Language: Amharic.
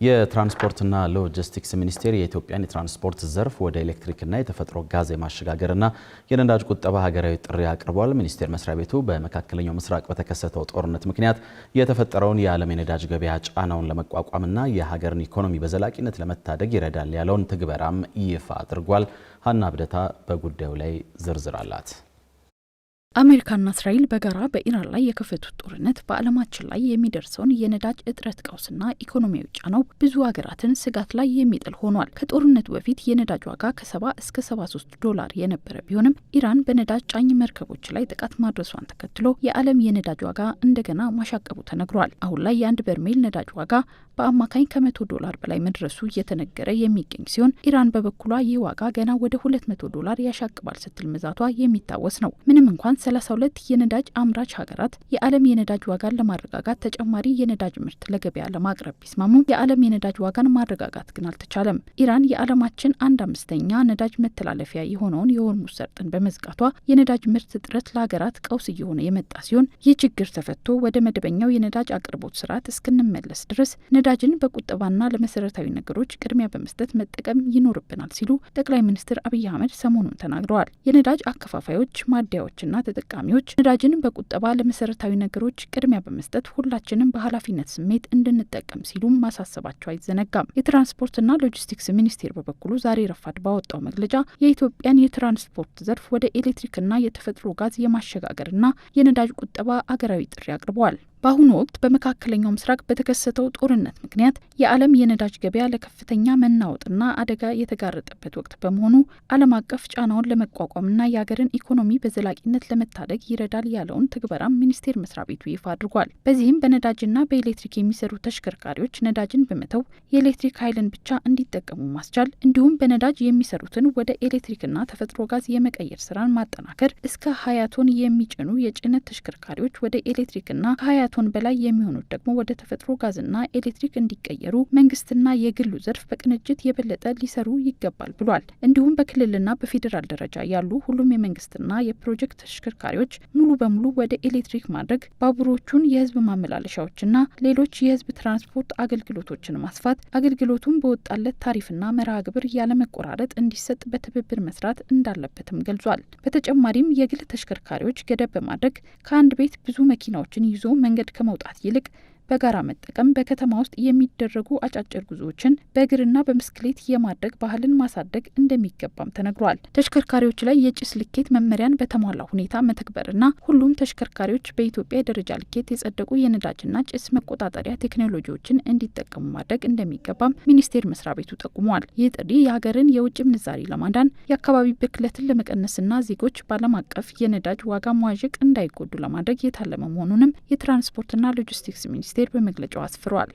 የትራንስፖርትና ሎጂስቲክስ ሚኒስቴር የኢትዮጵያን የትራንስፖርት ዘርፍ ወደ ኤሌክትሪክና የተፈጥሮ ጋዝ የማሸጋገርና የነዳጅ ቁጠባ ሀገራዊ ጥሪ አቅርቧል። ሚኒስቴር መስሪያ ቤቱ በመካከለኛው ምስራቅ በተከሰተው ጦርነት ምክንያት የተፈጠረውን የዓለም የነዳጅ ገበያ ጫናውን ለመቋቋምና የሀገርን ኢኮኖሚ በዘላቂነት ለመታደግ ይረዳል ያለውን ትግበራም ይፋ አድርጓል። ሀና አብደታ በጉዳዩ ላይ ዝርዝር አላት። አሜሪካና እስራኤል በጋራ በኢራን ላይ የከፈቱት ጦርነት በዓለማችን ላይ የሚደርሰውን የነዳጅ እጥረት ቀውስና ኢኮኖሚያዊ ጫናው ብዙ ሀገራትን ስጋት ላይ የሚጥል ሆኗል። ከጦርነቱ በፊት የነዳጅ ዋጋ ከ70 እስከ 73 ዶላር የነበረ ቢሆንም ኢራን በነዳጅ ጫኝ መርከቦች ላይ ጥቃት ማድረሷን ተከትሎ የዓለም የነዳጅ ዋጋ እንደገና ማሻቀቡ ተነግሯል። አሁን ላይ የአንድ በርሜል ነዳጅ ዋጋ በአማካኝ ከ100 ዶላር በላይ መድረሱ እየተነገረ የሚገኝ ሲሆን ኢራን በበኩሏ ይህ ዋጋ ገና ወደ 200 ዶላር ያሻቅባል ስትል መዛቷ የሚታወስ ነው። ምንም እንኳን 32 የነዳጅ አምራች ሀገራት የዓለም የነዳጅ ዋጋን ለማረጋጋት ተጨማሪ የነዳጅ ምርት ለገበያ ለማቅረብ ቢስማሙም የዓለም የነዳጅ ዋጋን ማረጋጋት ግን አልተቻለም። ኢራን የዓለማችን 1/5ኛ ነዳጅ መተላለፊያ የሆነውን የሆርሙዝ ሰርጥን በመዝጋቷ የነዳጅ ምርት እጥረት ለሀገራት ቀውስ እየሆነ የመጣ ሲሆን ይህ ችግር ተፈቶ ወደ መደበኛው የነዳጅ አቅርቦት ስርዓት እስክንመለስ ድረስ ነዳጅን በቁጠባና ለመሰረታዊ ነገሮች ቅድሚያ በመስጠት መጠቀም ይኖርብናል ሲሉ ጠቅላይ ሚኒስትር አብይ አህመድ ሰሞኑን ተናግረዋል። የነዳጅ አከፋፋዮች፣ ማደያዎችና ተጠቃሚዎች ነዳጅን በቁጠባ ለመሰረታዊ ነገሮች ቅድሚያ በመስጠት ሁላችንም በኃላፊነት ስሜት እንድንጠቀም ሲሉም ማሳሰባቸው አይዘነጋም። የትራንስፖርትና ሎጂስቲክስ ሚኒስቴር በበኩሉ ዛሬ ረፋድ ባወጣው መግለጫ የኢትዮጵያን የትራንስፖርት ዘርፍ ወደ ኤሌክትሪክና የተፈጥሮ ጋዝ የማሸጋገርና የነዳጅ ቁጠባ አገራዊ ጥሪ አቅርበዋል። በአሁኑ ወቅት በመካከለኛው ምስራቅ በተከሰተው ጦርነት ምክንያት የዓለም የነዳጅ ገበያ ለከፍተኛ መናወጥና አደጋ የተጋረጠበት ወቅት በመሆኑ ዓለም አቀፍ ጫናውን ለመቋቋምና የሀገርን ኢኮኖሚ በዘላቂነት ለመታደግ ይረዳል ያለውን ትግበራም ሚኒስቴር መስሪያ ቤቱ ይፋ አድርጓል። በዚህም በነዳጅና በኤሌክትሪክ የሚሰሩ ተሽከርካሪዎች ነዳጅን በመተው የኤሌክትሪክ ኃይልን ብቻ እንዲጠቀሙ ማስቻል እንዲሁም በነዳጅ የሚሰሩትን ወደ ኤሌክትሪክና ተፈጥሮ ጋዝ የመቀየር ስራን ማጠናከር፣ እስከ 20 ቶን የሚጭኑ የጭነት ተሽከርካሪዎች ወደ ኤሌክትሪክና 20 ቶን በላይ የሚሆኑት ደግሞ ወደ ተፈጥሮ ጋዝና ኤሌክትሪክ እንዲቀየሩ መንግስትና የግሉ ዘርፍ በቅንጅት የበለጠ ሊሰሩ ይገባል ብሏል። እንዲሁም በክልልና በፌዴራል ደረጃ ያሉ ሁሉም የመንግስትና የፕሮጀክት ተሽከርካሪዎች ሙሉ በሙሉ ወደ ኤሌክትሪክ ማድረግ፣ ባቡሮቹን፣ የህዝብ ማመላለሻዎችና ሌሎች የህዝብ ትራንስፖርት አገልግሎቶችን ማስፋት፣ አገልግሎቱን በወጣለት ታሪፍና መርሃ ግብር ያለመቆራረጥ እንዲሰጥ በትብብር መስራት እንዳለበትም ገልጿል። በተጨማሪም የግል ተሽከርካሪዎች ገደብ በማድረግ ከአንድ ቤት ብዙ መኪናዎችን ይዞ መንገድ ከመውጣት ይልቅ በጋራ መጠቀም፣ በከተማ ውስጥ የሚደረጉ አጫጭር ጉዞዎችን በእግርና በብስክሌት የማድረግ ባህልን ማሳደግ እንደሚገባም ተነግሯል። ተሽከርካሪዎች ላይ የጭስ ልኬት መመሪያን በተሟላ ሁኔታ መተግበርና ሁሉም ተሽከርካሪዎች በኢትዮጵያ የደረጃ ልኬት የጸደቁ የነዳጅና ጭስ መቆጣጠሪያ ቴክኖሎጂዎችን እንዲጠቀሙ ማድረግ እንደሚገባም ሚኒስቴር መስሪያ ቤቱ ጠቁሟል። ይህ ጥሪ የሀገርን የውጭ ምንዛሪ ለማዳን፣ የአካባቢ ብክለትን ለመቀነስና ዜጎች በዓለም አቀፍ የነዳጅ ዋጋ መዋዠቅ እንዳይጎዱ ለማድረግ የታለመ መሆኑንም የትራንስፖርትና ሎጂስቲክስ ሚኒስቴር በመግለጫው አስፍሯል።